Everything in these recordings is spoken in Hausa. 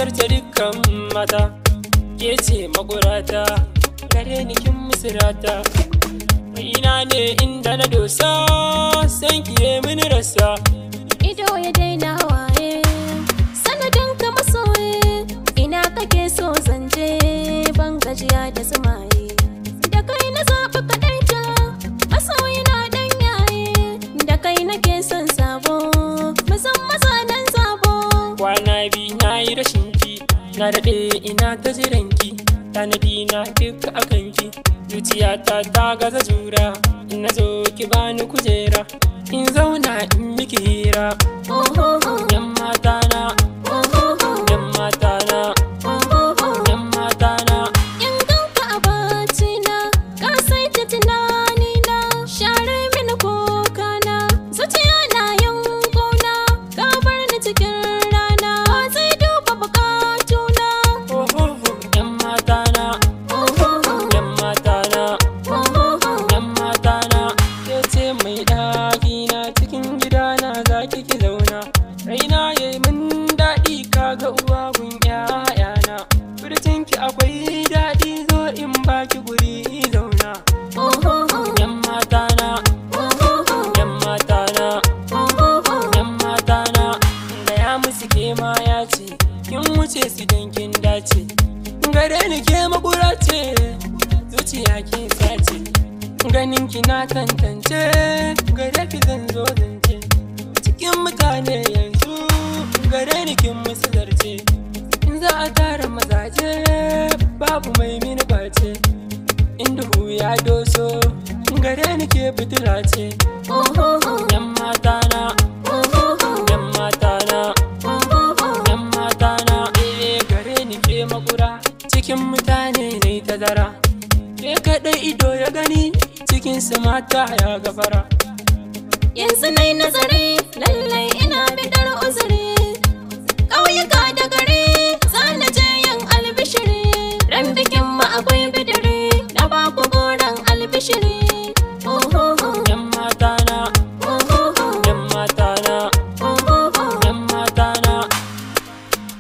zarce dukkan mata, ke ce makurata, gare ni kin misirata. Ina ne inda na dosa, san kiye mini rasa. Ido ya daina waye, sanadin ka masoye. Ina kake so zanje, ban gajiya da zumaye. Da kai na zaɓi kaɗaita, masoyi na ɗan yaye. Da kai nake son sabo, mazan mazanen sabo. Kwana biyu na yi rashin ki, na daɗe ina ta jiranki. Tanadi na duka akan ki, zuciyata ta gaza jura. In na zo ki bani kujera, in zauna in miki hira. Yan mata na, yan mata na, yan mata na. In ganka a bacina, ka saita tunanina. Share mini kokana, zuciya na yankona. Ka bar ni cikin rana, zai duba bukatuna. Yan mata na, yan mata na, yan mata na. Ke ce mai ɗakina, cikin gidana za ki zauna. Raina ya yi min daɗi, kaga uwa gun ƴaƴana. Furcinki akwai daɗi, zo in baki guri zauna. Yan mata na, yan mata na, yan mata na. Gaya musu ke ma ya ce, kin wuce su don kin dace. Gare ni ke makura ce, zuciya ke sace. Ganin ki na tantance, gare ki zan zo zance. Cikin mutane yanzu, gare ni kin musu zarce. In za a tara mazaje, babu mai mini face. In duhu ya doso, gare ni ke fitila ce. Yan mata na, yan mata na, yan mata na. Gare ni ke makura, cikin mutane ne tazara. Ke kaɗai ido ya gani, cikin su mata ya gafara. Yanzu nai nazari, lallai ina bidar uzuri. Ƙauyuka da gari, zana je yin albishiri. Ran bikin mu akwai bidiri, na baku goron albishiri. Yan mata na, yan mata na, yan mata na.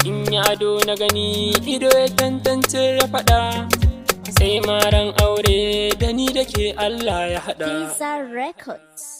In ya ado na gani, ido ya tantance ya faɗa. Sai maran aure da ni da ke Allah ya haɗa. Pizza Records.